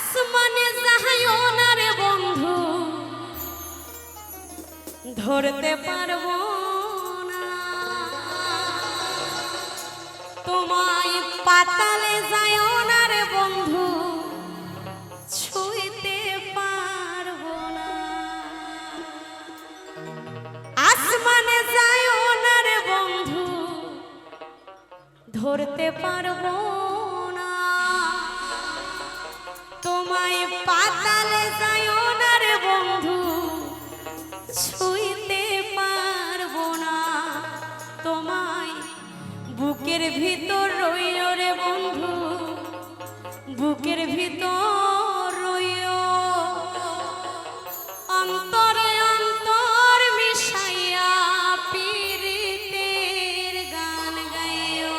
আসমানে যাইও না রে বন্ধু, ধরতে পারবো না তোমায়। পাতালে যাইও না রে বন্ধু, ছুঁইতে পারবো না। আসমানে যাইও না রে বন্ধু, ধরতে পারবো না তোমায়। পাতালে যাইও না রে বন্ধু, ছুঁইতে পারবো না তোমায়। বুকের ভিতর রইও রে বন্ধু, বুকের ভিতর রইও। অন্তরে অন্তর মিশাইয়া পীরিতের গান গাইও।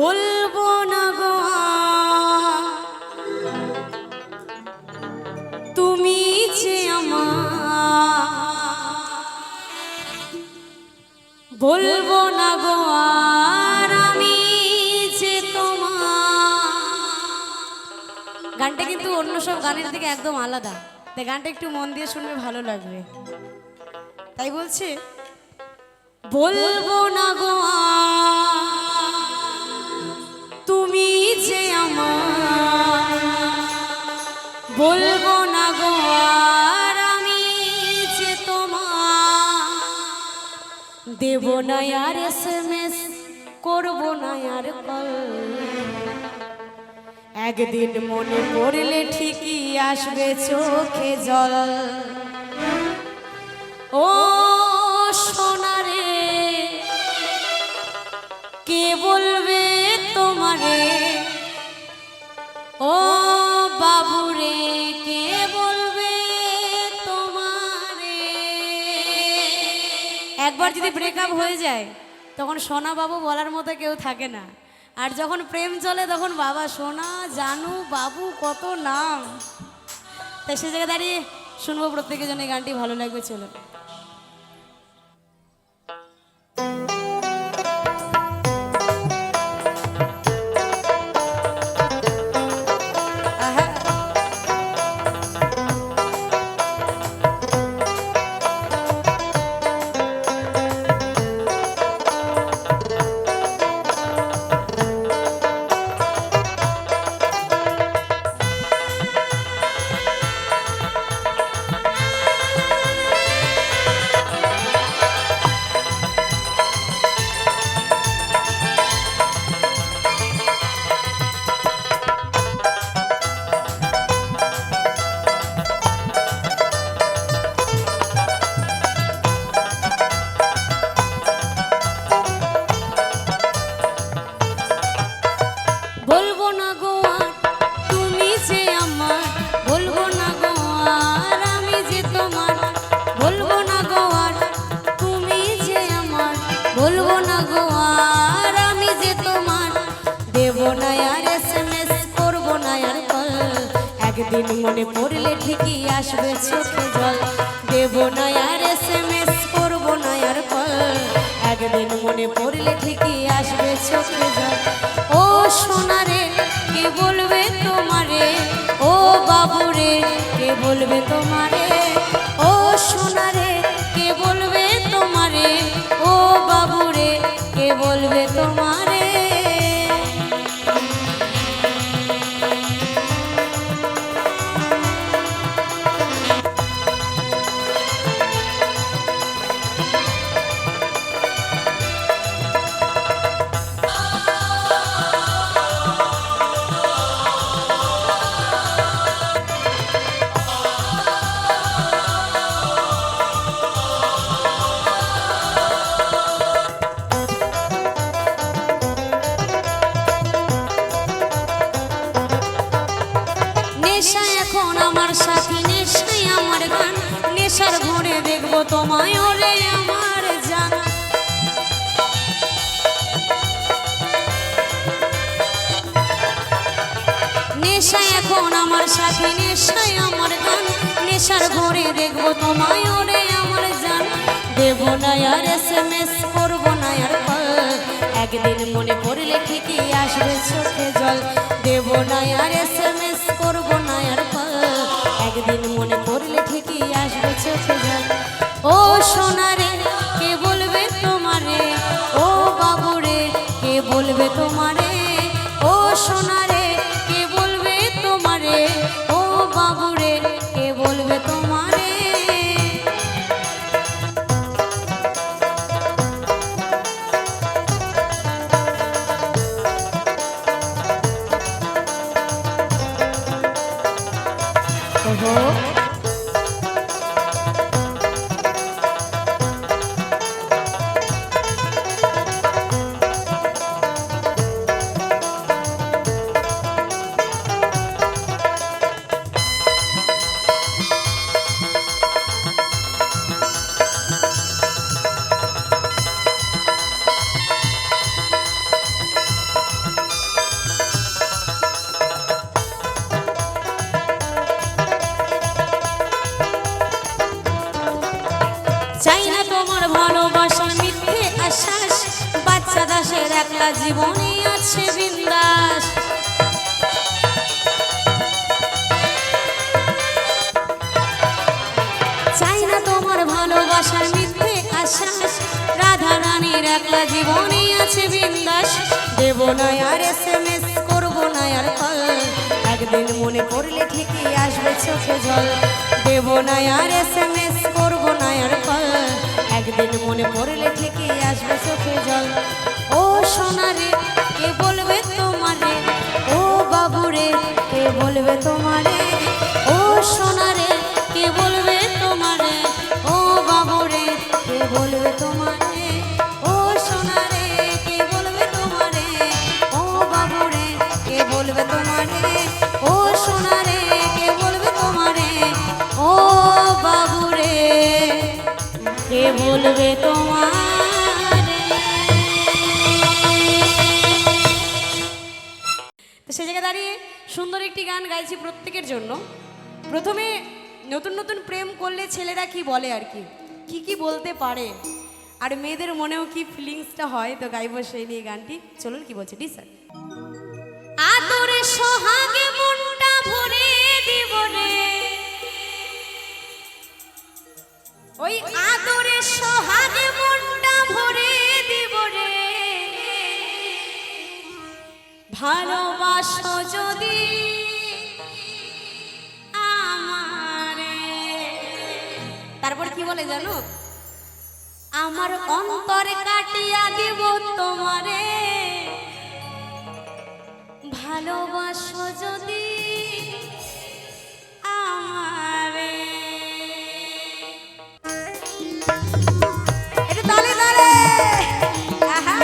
বলবো না গো তুমি যে আমার, বলবো না গো আর আমি যে তোমার। গানটা কিন্তু অন্য সব গানের থেকে একদম আলাদা, তাই গানটা একটু মন দিয়ে শুনলে ভালো লাগবে। তাই বলছে বলবো না গো তুমি যে আমার, বলবো না গো আর আমি যে তোমার। দেব না আর SMS, করবো না আর কল, একদিন মনে পড়লে ঠিকই আসবে চোখে জল। ও সোনারে কে বলবে তোমারে, ও বাবুরে কে বলবে তোমারে। একবার যদি ব্রেকআপ হয়ে যায় তখন সোনা বাবু বলার মতো কেউ থাকে না, আর যখন প্রেম চলে তখন বাবা সোনা জানু বাবু কত নাম। তাই সে জায়গায় দাঁড়িয়ে শুনবো প্রত্যেকের জন্য গানটি ভালো লাগবে। চলো বলবো না গো আর তুমি যে আমার, বলবো না গো আর আমি যে তোমার। বলবো না গো আর তুমি যে আমার, বলবো না গো আর আমি যে তোমার। দেব না আর SMS, করবো না আর কল, একদিন মনে পড়লে ঠিকই আসবে চোখে জল। দেব না আর SMS, করবো না আর কল, একদিন মনে পড়লে ঠিকই আসবে চোখে জল। ও সোনারে কে বলবে তোমারে, ও বাবুরে কে বলবে তোমারে। ও সোনারে কে বলবে তোমারে, ও বাবুরে কে বলবে তোমারে। নেশা এখন আমার সাথী, নেশাই আমার গান, নেশার ঘরে দেখবো তোমায় ওরে আমার জান। নেশা এখন আমার সাথী, নেশাই আমার গান, নেশার ঘরে দেখবো তোমায় ওরে আমার জান। দেব না আর SMS, করবো না আর কল, একদিন মনে পড়লে ঠিকই আসবে চোখে জল। দেব না আর SMS, করবো না আর কল, একদিন মনে পড়লে ঠিকই আসবে চোখে জল। ও সোনারে কে বলবে তোমারে, ও বাবুরে কে বলবে তোমারে। ও সোনারে কে বলবে তোমারে, ও বাবুরে কে বলবে তোমারে। ভালোবাসের একটা জীবনই আছে বিন্দাস। চাই না তোমার ভালোবাসার মিথ্যে আশ্বাস, রাধা রানীর একলা জীবনই আছে বিন্দাস। দেব না আর SMS, করবো না আর কল, একদিন মনে পড়লে ঠিকই আসবে চোখে জল। দেব না আর SMS, করবো না আর কল, একদিন মনে পড়লে ঠিকই আসবে চোখে জল। ও সোনারে কে বলবে তোমারে, ও বাবুরে কে বলবে তোমারে, ও সোনারে কে বলবে তোমারে, ও বাবুরে কে বলবে তোমারে, ও সোনারে কে বলবে তোমারে, ও বাবুরে কে বলবে তোমারে, ও সোনারে কে বলবে তোমারে, ও বাবুরে কে বলবে তোমারে। তো সে জায়গায় দাঁড়িয়ে সুন্দর একটি গান গাইছি প্রত্যেকের জন্য। প্রথমে নতুন নতুন প্রেম করলে ছেলেরা কি বলে আর কি কি বলতে পারে, আর মেয়েদের মনেও কি ফিলিংসটা হয়, তো গাইব সেই নিয়ে গানটি। চলুন কি বলছে ডি স্যার। আদরে সোহাগে মনটা ভরে দিব রে, ওই আদরে সোহাগে মনটা ভরে দিব রে, ভালোবাসো যদি আমারে। তারপর কি বলে জানো, আমার অন্তরে কাটিয়া দিব তোমারে, ভালোবাসো যদি আমারে। এটা তালে তালে আহা।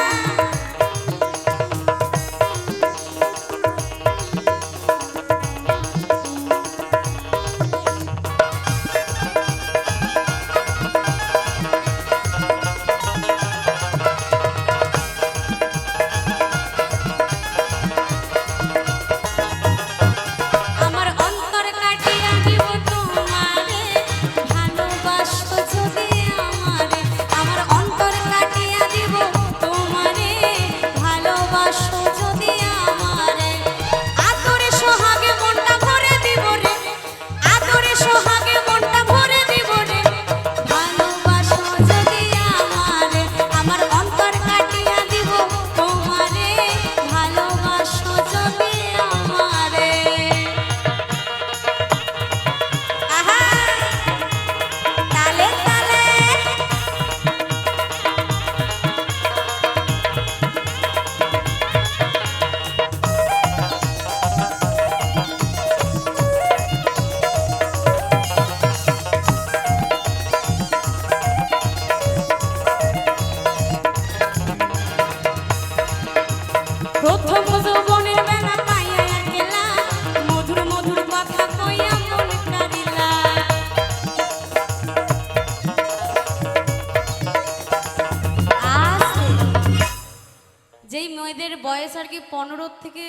যেই মেয়েদের বয়স আর কি 15 থেকে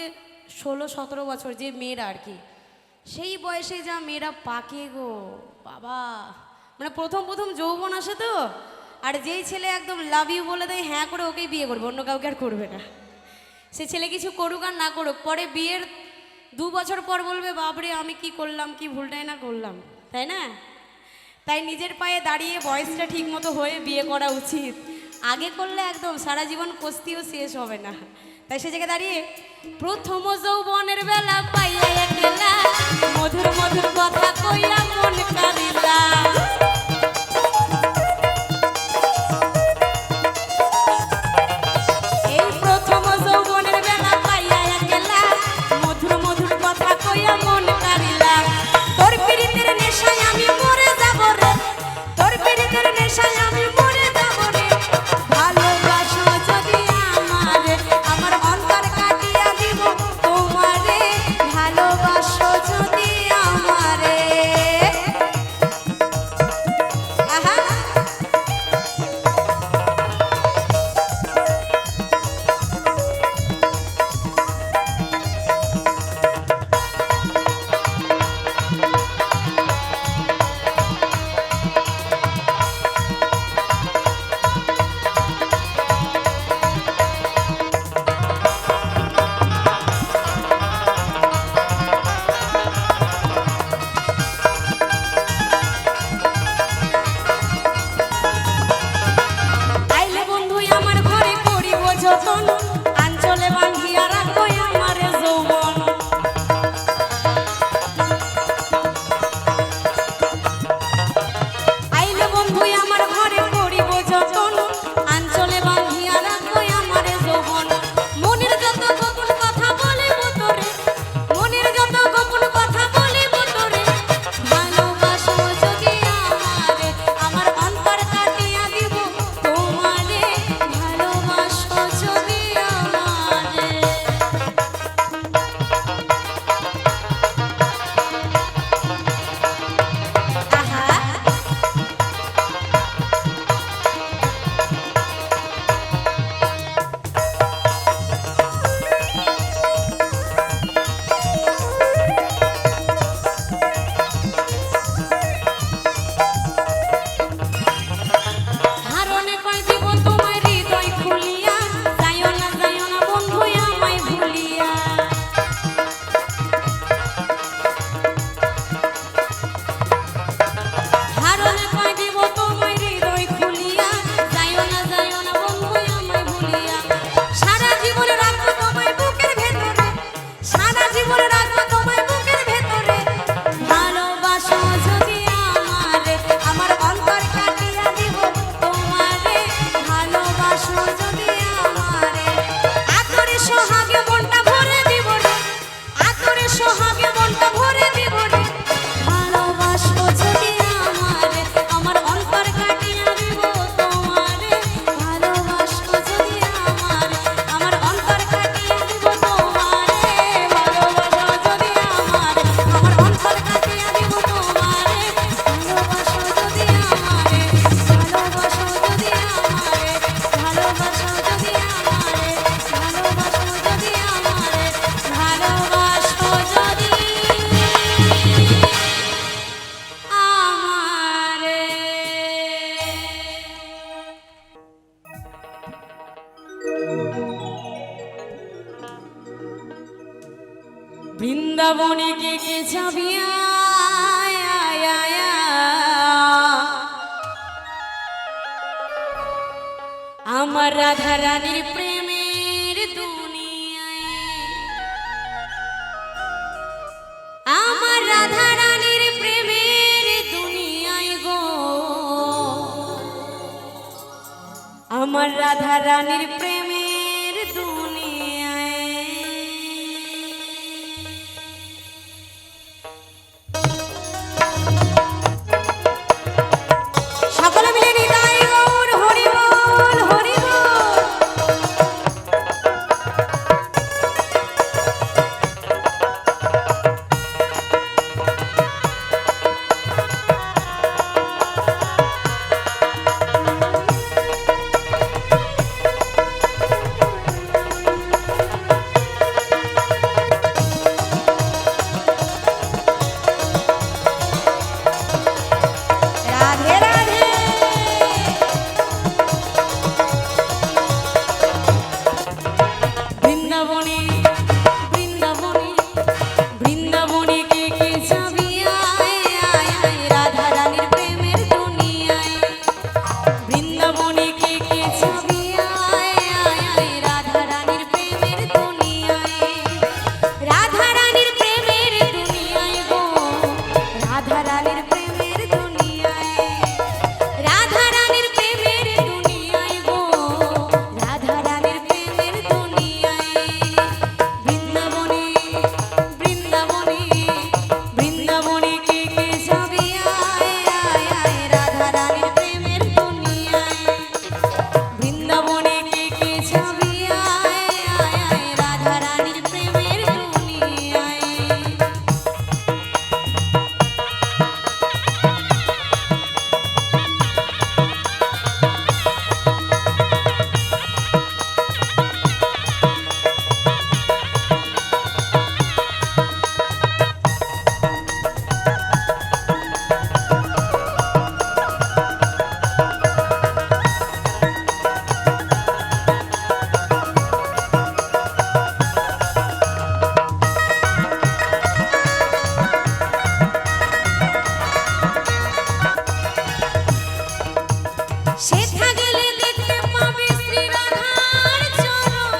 16-17 বছর, যে মেয়েরা আর কি সেই বয়সে যা মেয়েরা পাকে গো বাবা, মানে প্রথম প্রথম যৌবন আসে তো, আর যেই ছেলে একদম লাভ ইউ বলে দেয় হ্যাঁ করে ওকেই বিয়ে করবে, অন্য কাউকে আর করবে না। সে ছেলে কিছু করুক আর না করুক, পরে বিয়ের 2 বছর পর বলবে বাবরে আমি কি করলাম, কি ভুলটাই না করলাম, তাই না? তাই নিজের পায়ে দাঁড়িয়ে বয়সটা ঠিক মতো হয়ে বিয়ে করা উচিত। আগে করলে একদম সারা জীবন কস্তিও শেষ হবে না। তাই সে জায়গায় দাঁড়িয়ে প্রথম যৌবনের বেলা পাইয়া একলা, মধুর মধুর কথা কইয়া মন কারিলা। এই প্রথম যৌবনের বেলা পাইয়া একলা, মধুর মধুর কথা কইয়া মন কারিলা। তোর পিরিতের নেশায় আমি মরে যাব রে, তোর পিরিতের নেশায় আমি মরে যাব রে, ভালোবাসো যদি আমারে, আমার অন্তর কাটিয়া দিব তোমারে, ভালো সোহাগে মনটা ভরে দিব রে ভালোবাসো যদি আমারে আমার অন্তর কাটিয়ে দিব তোমারে ভালোবাসো যদি আমারে আমার অন্তর কাটিয়ে দিব তোমারে ভালোবাসো যদি আমারে আমার অন্তর কাটিয়ে দিব তোমারে ভালোবাসো যদি আমারে ভালোবাসো যদি আমারে ভালোবাসো যদি আমারে ভালোবাসো যদি আমারে ভালোবাসো যদি আমারে বৃন্দাবনে কে যাবি আয়, আয়, আয়, আয়। আমার রাধা রানীর প্রেমের দুনিয়ায় আমার রাধা রানীর প্রেমের দুনিয়ায় গো আমার রাধা রানীর প্রেমের দুনিয়ায় সকলে মিলে নিতাই গৌর হরি বল হরি বল। রাধে রাধে বৃন্দাবনে বৃন্দাবনে বৃন্দাবনে কে যাবি আয়, আয়, আয়, রাধা রানীর প্রেমের দুনিয়ায় বৃন্দাবনে কে যাবি আয়, আয়, আয়, রাধা রানীর প্রেমের দুনিয়ায় রাধা রানীর প্রেমের দুনিয়ায় গো রাধা রানীর প্রেমের দুনিয়ায় রাধা রানীর প্রেমের দুনিয়ায় গো রাধা রানীর প্রেমের দুনিয়ায় বৃন্দাবনে বৃন্দাবনে বৃন্দাবনে কে যাবি আয়, আয়, আয়, রাধা রানীর প্রেমের দুনিয়ায় বৃন্দাবনে কে যাবি আয়, আয়, আয়, রাধা রানীর প্রেমের দুনিয়ায় সেথা গেলে দেখতে পাবে শ্রী রাধার চরণ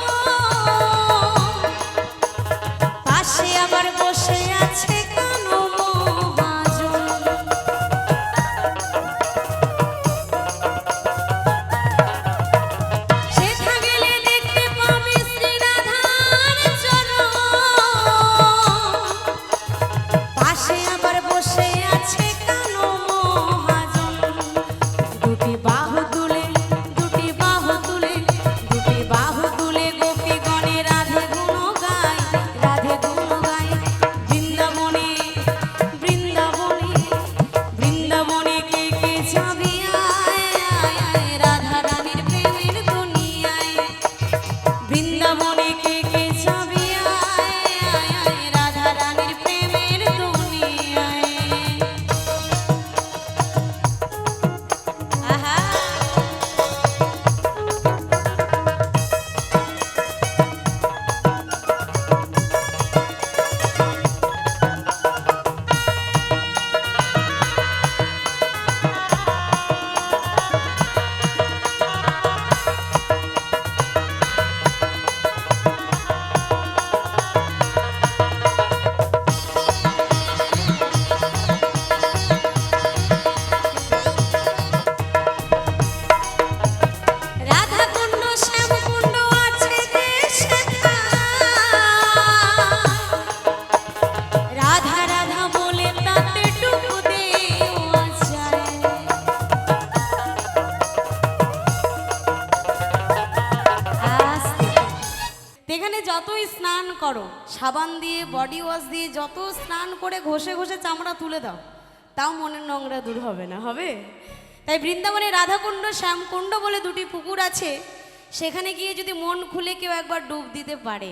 পাশে আবার বসে আছে কানো মহাজন সেথা গেলে দেখতে পাবে শ্রী রাধার চরণ পাশে আবার বসে আছে কানো মহাজন দুটি বাহু তুলে দুটি বাহু তুলে দুটি বাহু তুলে গোপীগণে রাধে গুণ গায় বৃন্দাবনে যতই স্নান করো, সাবান দিয়ে বডি ওয়াশ দিয়ে যত স্নান করে ঘষে ঘষে চামড়া তুলে দাও, তাও মনের নোংরা দূর হবে না, হবে? তাই বৃন্দাবনে রাধাকুণ্ড শ্যামকুণ্ড বলে দুটি পুকুর আছে, সেখানে গিয়ে যদি মন খুলে কেউ একবার ডুব দিতে পারে,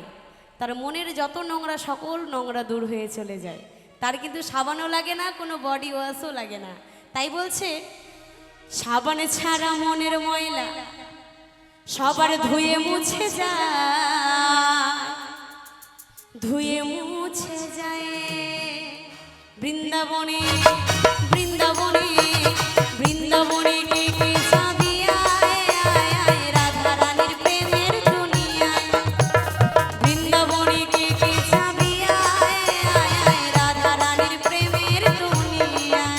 তার মনের যত নোংরা সকল নোংরা দূর হয়ে চলে যায়। তার কিন্তু সাবানও লাগে না, কোনো বডি ওয়াশও লাগে না। তাই বলছে সাবান ছাড়া মনের ময়লা সবার ধুয়ে মুছে যায়, ধুয়ে মুছে যায়। বৃন্দাবনে বৃন্দাবনে বৃন্দাবনে কে কে যাবি আয় আয় আয় রাধা রানীর প্রেমের দুনিয়ায়। বৃন্দাবনে কে কে যাবি আয় আয় আয় রাধা রানীর প্রেমের দুনিয়ায়।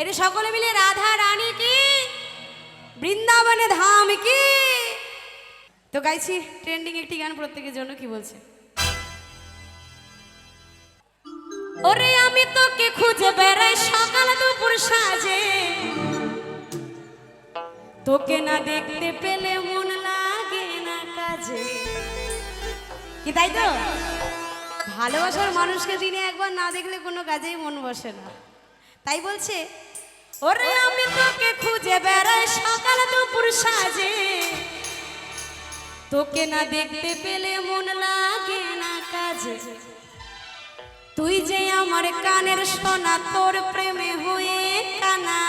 এর সকলে মিলে রাধা রানী কি, বৃন্দাবনে ধাম কি। তো গাইছি ট্রেন্ডিং একটি গান প্রত্যেকের জন্য, কি বলছে? ওরে আমি তোকে খুঁজে বেড়াই সকাল দুপুর সাজে, তোকে না দেখতে পেলে মন লাগে না কাজে। কি তাই তো? ভালোবাসার মানুষকে দিনে একবার না দেখলে কোনো কাজেই মন বসে না। তাই বলছে ওরে আমি তোকে খুঁজে বেড়াই সকাল দুপুর সাজে, তোকে না দেখতে পেলে মন লাগে না কাজে। তুই যে আমার কানের সোনা, তোর প্রেমে হয়ে কানা,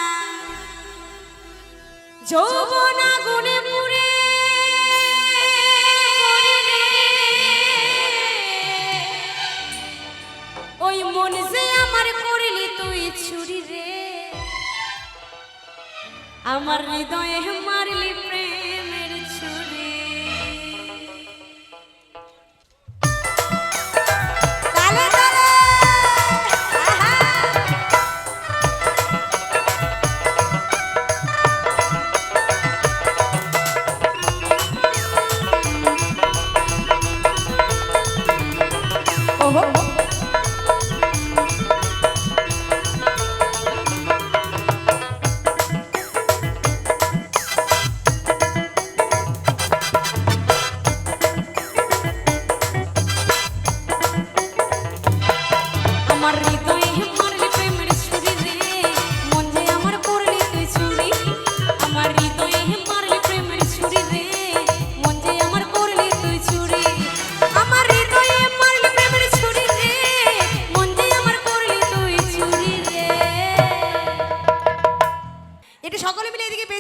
যৌবন আগুনে পুড়ে ওই মন যে আমার করলি তুই ছুরি রে, আমার হৃদয়ে মারলি প্রেমের ছুরি। তালে তালে ওহো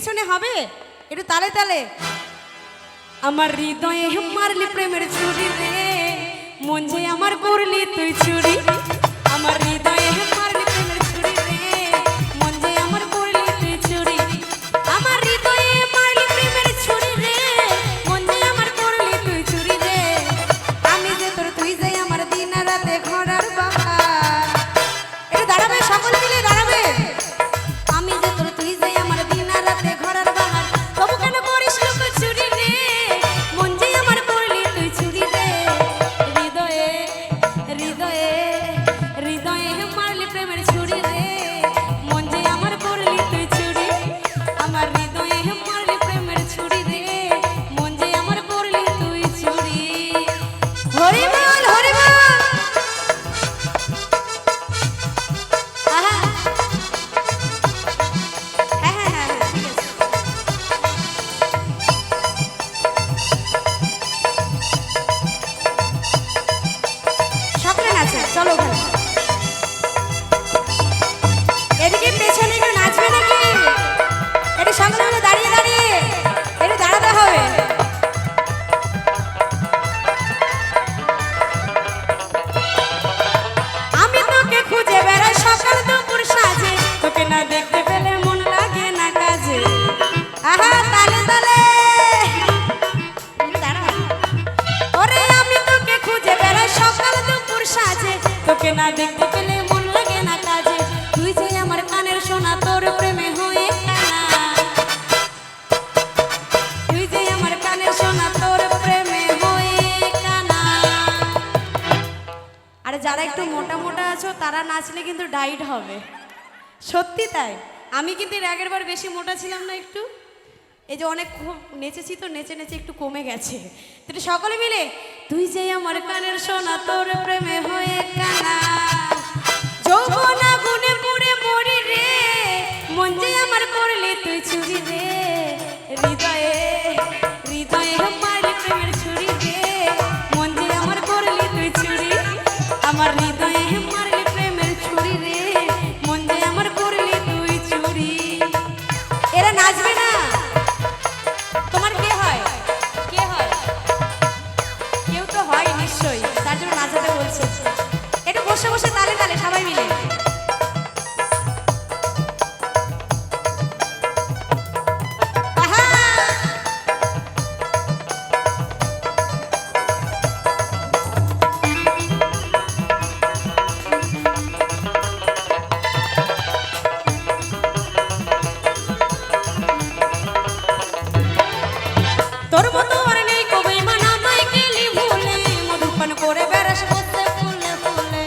পেছনে হবে একটু তালে তালে। আমার হৃদয়ে মারলি প্রেমের ছুরি রে, মন যে আমার করলি তুই চুরি। আমার হৃদয়ে মারলি প্রেমের ছুরি রে, মন যে আমার করলি তুই চুরি। আমার হৃদয়ে মারলি প্রেমের ছুরি রে, মন যে আমার করলি তুই চুরি রে। আমি যে তোর তুই যে আমার দিন রাতে ঘোড়ার বাহার। এটা দাঁড়াবে, সকল মিলে দাঁড়াবে। আমি যে তোর তুই যে আমার দিন রাতে ঘোড়ার বাহার, তবু কেন করিস লোক চুরি রে, মন যে আমার করলি তুই চুরি রে। হৃদয়ে হৃদয়ে হৃদয়ে মারলি প্রেমের ছুরি রে, মন যে আমার করলি তুই চুরি। আমার হৃদয়ে মারলি প্রেমের ছুরি রে, মন যে আমার করলি তুই চুরি। হরি বল হরি বল। আহা হ্যাঁ হ্যাঁ হ্যাঁ হ্যাঁ, ঠিক আছে। সকলে নাচে, চলো ওখানে। এদিকে পেছনে একটু নাচবে নাকি? একটু সকলে মিলে দাঁড়িয়ে দাঁড়িয়ে একটু দাঁড়াতে হবে। আমি তোকে খুঁজে বেড়াই সকাল দুপুর সাজে, তোকে না দেখতে পেলে মন লাগে না কাজে। আহা তালে তালে দাঁড়া। ওরে আমি তোকে খুঁজে বেড়াই সকাল দুপুর সাজে, তোকে না দেখতে পেলে মন লাগে না কাজে। তুই যে আমার কানের সোনা, তোর প্রেমে হয়ে কানা। তুই যে আমার কানের সোনা, তোর প্রেমে হয়ে কানা। আরে যারা একটু মোটা মোটা আছো তারা নাচলে কিন্তু ডাইট হবে, সত্যি তাই। আমি কিন্তু এর আগের বার বেশি মোটা ছিলাম না একটু, এই যে অনেক খুব নেচেছি তো, নেচে নেচে একটু কমে গেছে। তো সকলে মিলে তুই যে আমার কানের সোনা, তোর প্রেমে হয়ে কানা। যৌবনা গুনে পুড়ে মরি রে, মন যে আমার করলি তুই চুরি রে। হৃদয়ে হৃদয়ে মারলি প্রেমের ছুরি রে, মন যে আমার করলি তুই চুরি। আমার হৃদয়ে মারলি প্রেমের ছুরি রে, মন যে আমার করলি তুই চুরি। এরা নাচবে না? তোমার কে হয়? কে হয়? কেউ তো হয় নিশ্চয়ই, তার জন্য নাচাতে বলছে। একটু বসে বসে তালে তালে সবাই মিলে। আহা তোর মতো আর নেই কবে মানা মাই গেলি ভুলে, মধুপান করে বেড়াস বসে ফুলে ফুলে।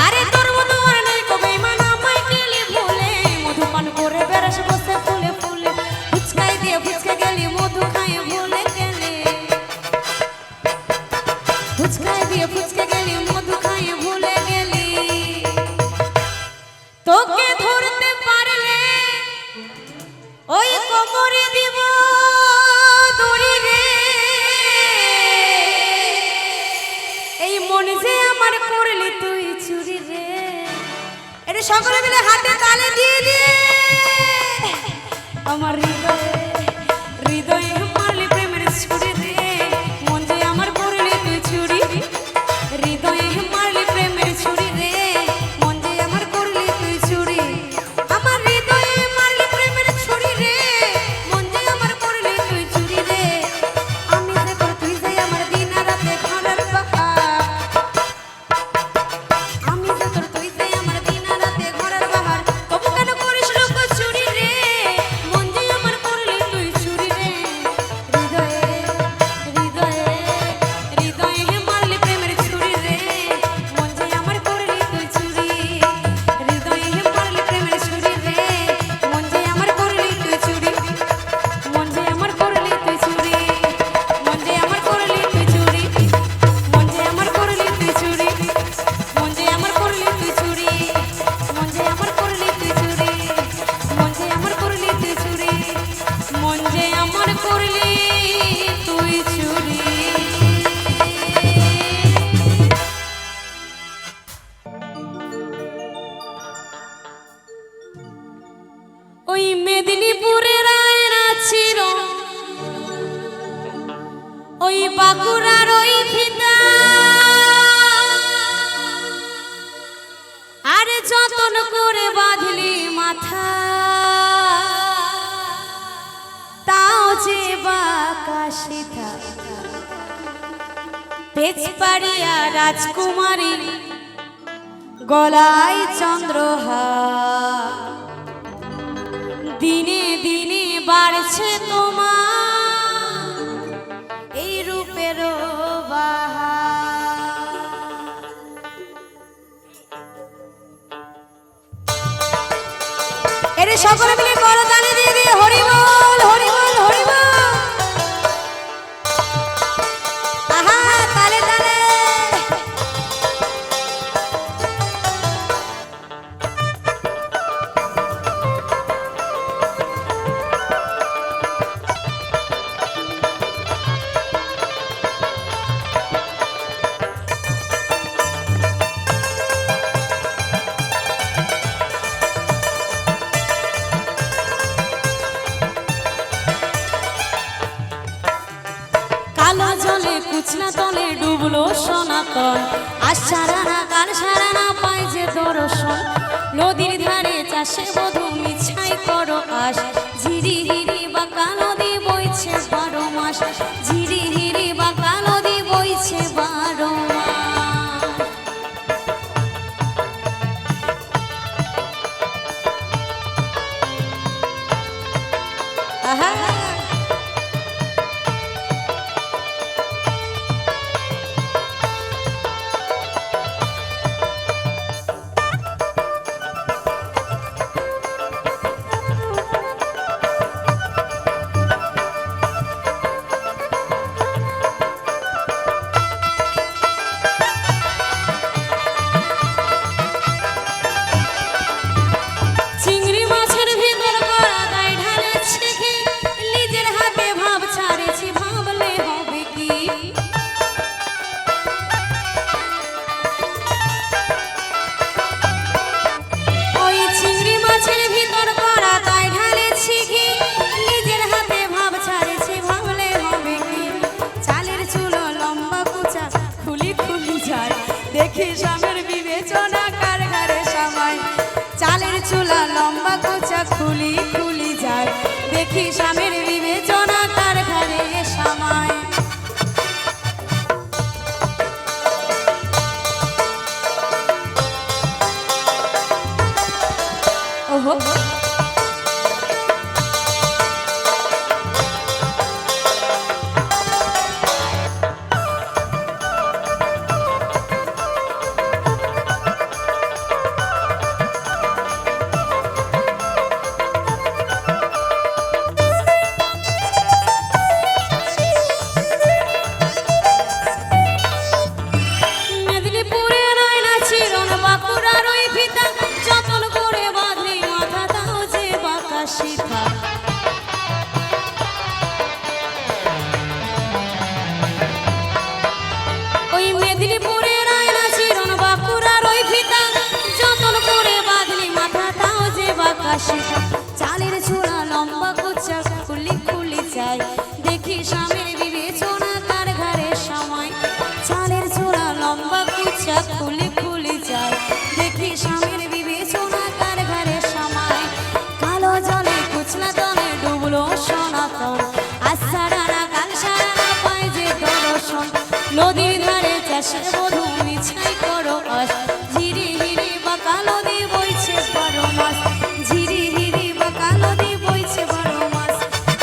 আরে তোর মতো আর নেই কবে মানা মাই গেলি ভুলে, মধুপান করে বেড়াস বসে ফুলে ফুলে। ফুচকাই দিয়ে ফুচকে গেলি, মধু খাইয়ে ভুলে গেলি। ফুচকাই দিয়ে ফুচকে গেলি, মধু খাইয়ে ভুলে গেলি। তোকে ধরতে পারলে ওই কোমরে দিব দড়ি রে, এই মন যে আমার করলি তুই চুরি রে। এটা সকলে মিলে হাতে তালে দিয়ে দিয়ে। আমার হৃদয়ে হৃদয়ে মারলি প্রেমের ছুরি রে, মন যে আমার করলি তুই চুরি। হৃদয়ে মারলি প্রেমের ছুরি রে, মন যে আমার করলি তুই চুরি। আমার হৃদয়ে মারলি প্রেমের ছুরি রে, মন যে আমার করলি তুই চুরি রে। আমি যে তোর তুই যে আমার দিন রাতে ঘোড়ার বাহার। আমি যে তোর তুই যে আমার দিন রাতে ঘোড়ার বাহার, তবু কেন করিস লোক চুরি রে, মন যে আমার করলি ওই মেদিনীপুরের আয়না ছিল ওই বাঁকুড়ার ওই ফিতা আরে যতন করে বাঁধলি মাথা তাও যে বাঁকা সীতা পেছপাড়িয়া রাজকুমারী গলায় চন্দ্রহার দিনে দিনে বাড়ছে তোমার এই রূপের বাহার। এর সকলে মিলে করতালি দিয়ে দিয়ে হরি বল হরি বল হরি বল। আহা তালে তালে কালো জলে কুচনা তলে ডুবলো সনাতন আজ সারানা কাল সারানা পাই যে দর্শন নদীর ধারে চাষে বধু মিছাই করো আস ঝিরি হিরি বা নদী বইছে 12 মাস ঝিরি হিরি বা নদী বইছে 12 মাস। আহা দেখি স্বামীর বিবেচনা কার ঘরে সামাই চালের চুলা লম্বা কোচা খুলি খুলি যায় দেখি স্বামীর বিবেচনা কার ঘরে সামাই। ওহো ওই মেদিনীপুরের আয়না চিরন বাঁকুড়ার ওই ফিতা যতন করে বাঁধলি মাথা তাও যে বাঁকা সীতা চালের চূড়া লম্বা কোচা খুলি খুলি যায় দেখি স্বামীর বিবেচনা কার ঘরে সামাই চালের চূড়া লম্বা কোচা খুলি খুলি যায় দেখি স্বামীর বিবেচনা কার ঘরে সামাই কালো জলে কুচনা তলে ডুবলো সনাতন আজ সারানা কাল সারানা পায় যে দর্শন নদীর ধারে চাষে বধু মিছাই করো আস ঝিরি হিরি বা নদী বইছে 12 মাস ঝিরি হিরি বা নদী বইছে 12 মাস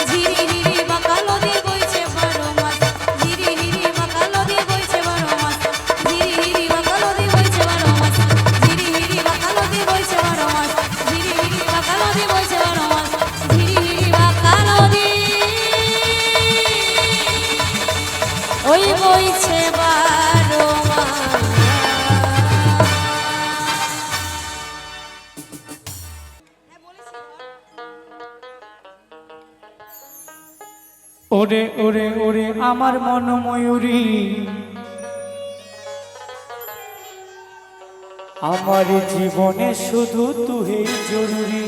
ঝিরি হিরি বা নদী বইছে 12 মাস ঝিরি হিরি বা নদী বইছে 12 মাস ঝিরি হিরি বা নদী বইছে 12 মাস ঝিরি হিরি বা নদী বইছে 12 মাস ঝিরি হিরি বা নদী বইছে 12 মাস ঝিরি হিরি বা নদী ওই বইছে 12 মাস। ওরে ওরে ওরে আমার মন ময়ূরী আমার জীবনে শুধু তুই জরুরি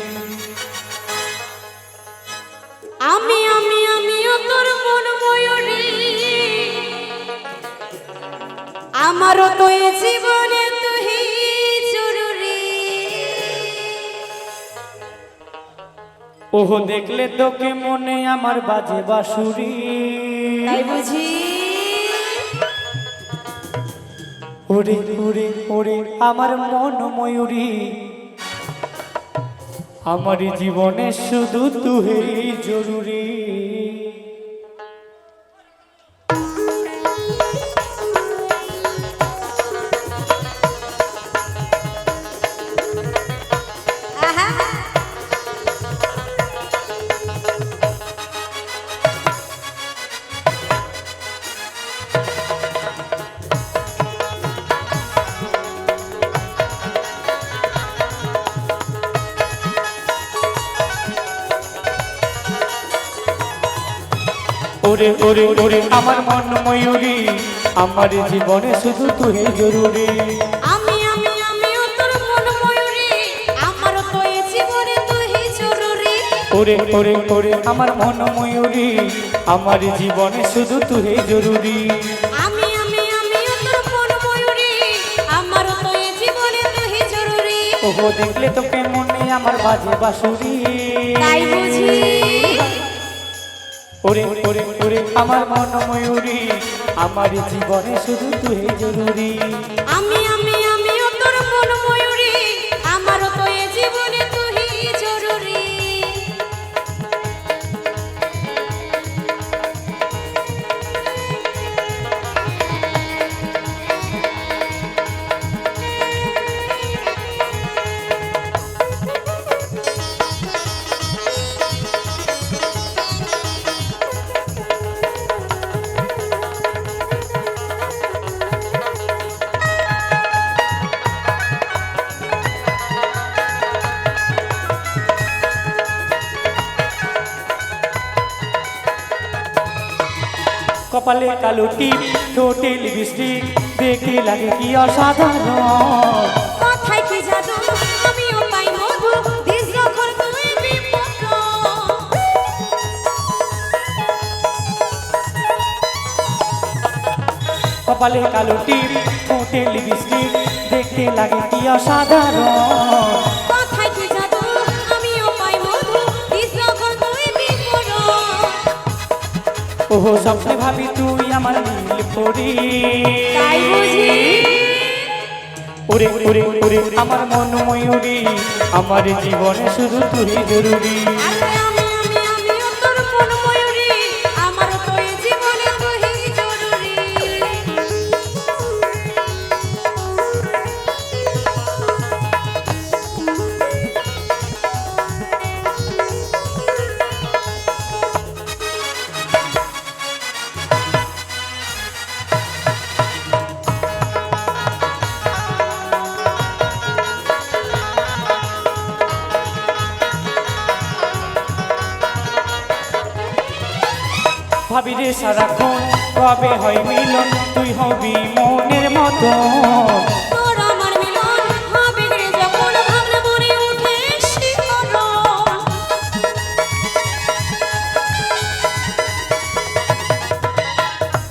আমিও তোর মন ময়ূরী, আমারও তো এ জীবনে তুই জরুরি। ওহো দেখলে তোকে মনে আমার বাজে বাঁশুরি। তাই বুঝি ওরে ওরে ওরে আমার মন ময়ূরী, আমার জীবনে শুধু তুই জরুরি। আহা ওরে ওরে ওরে আমার মন ময়ূরী, আমার জীবনে শুধু তুই জরুরি। আমিও তোর মন ময়ূরী, আমারও তো এ জীবনে তুই জরুরি। ওরে ওরে ওরে আমার মন ময়ূরী, আমার জীবনে শুধু তুই জরুরি। আমিও তোর মন ময়ূরী, আমারও তো এ জীবনে তুই জরুরি। ওহো দেখলে তোকে মনে আমার বাজে বাঁশুরি। তাই বুঝি ওরে ওরে ওরে আমার মন ময়ূরী, আমার জীবনে শুধু তুই জরুরি। আমিও তোর মন ময়ূরী, আমারও তো এ জীবনে তুই জরুরি। কপালে কালো টিপ, ঠোঁটে লিপস্টিক, দেখতে লাগে কি অসাধারণ। কথায় কি জাদু, আমিও পাই মধু, দিস যখন তুই বিপদ। কপালে কালো টিপ, ঠোঁটে লিপস্টিক, দেখতে লাগে কি অসাধারণ। কথায় কি জাদু, আমিও পাই মধু, দিস যখন তুই বিপদ। ওহো স্বপ্নে ভাবি তুই আমার নীল পরি। তাই বুঝি ওরে ওরে ওরে আমার মন ময়ূরী, আমার জীবনে শুধু তুই জরুরি। আমিও তোর মন ময়ূরী, আমারও তো এ জীবনে তুই জরুরি। ভাবি রে সারাক্ষণ কবে হয় মিলন, তুই হবি মনের মতো। তোর আমার মিলন হবে রে যখন ভাবনা মনে উঠে শিহরণ।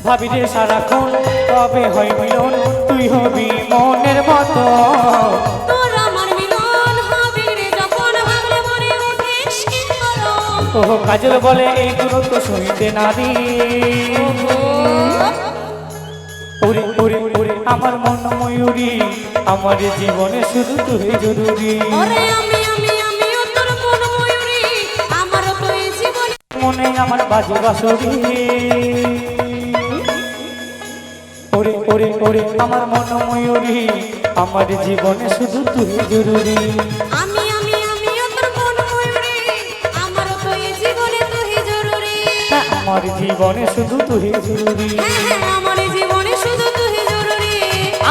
ভাবি রে সারাক্ষণ কবে হয় মিলন, তুই হবি মনের মতো। তোর আমার মিলন হবে রে যখন ভাবনা মনে উঠে শিহরণ। ওহো কাজল বলে এই দূরত্ব সইতে নারী। ওরে ওরে ওরে আমার মন ময়ূরী, আমার জীবনে শুধু তুই জরুরি। ওরে আমিও তোর মন ময়ূরী, আমারও তো এ জীবনে মনে আমার বাজে বাঁশুরি। ওরে ওরে ওরে আমার মন ময়ূরী, আমার জীবনে শুধু তুই জরুরি। আমিও তোর মন ময়ূরী, আমারও তো এ জীবনে তুই জরুরি। আমার জীবনে শুধু তুই জরুরি। হ্যাঁ আমার জীবনে শুধু তুই জরুরি।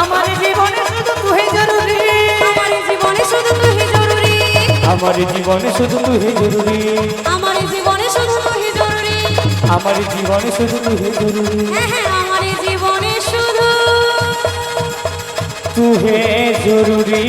আমার জীবনে শুধু তুই জরুরি। আমার জীবনে শুধু তুই জরুরি। আমার জীবনে শুধু তুই জরুরি। আমার জীবনে শুধু তুই জরুরি। আমার জীবনে শুধু তুই জরুরি। হ্যাঁ আমার জীবনে শুধু তুই জরুরি।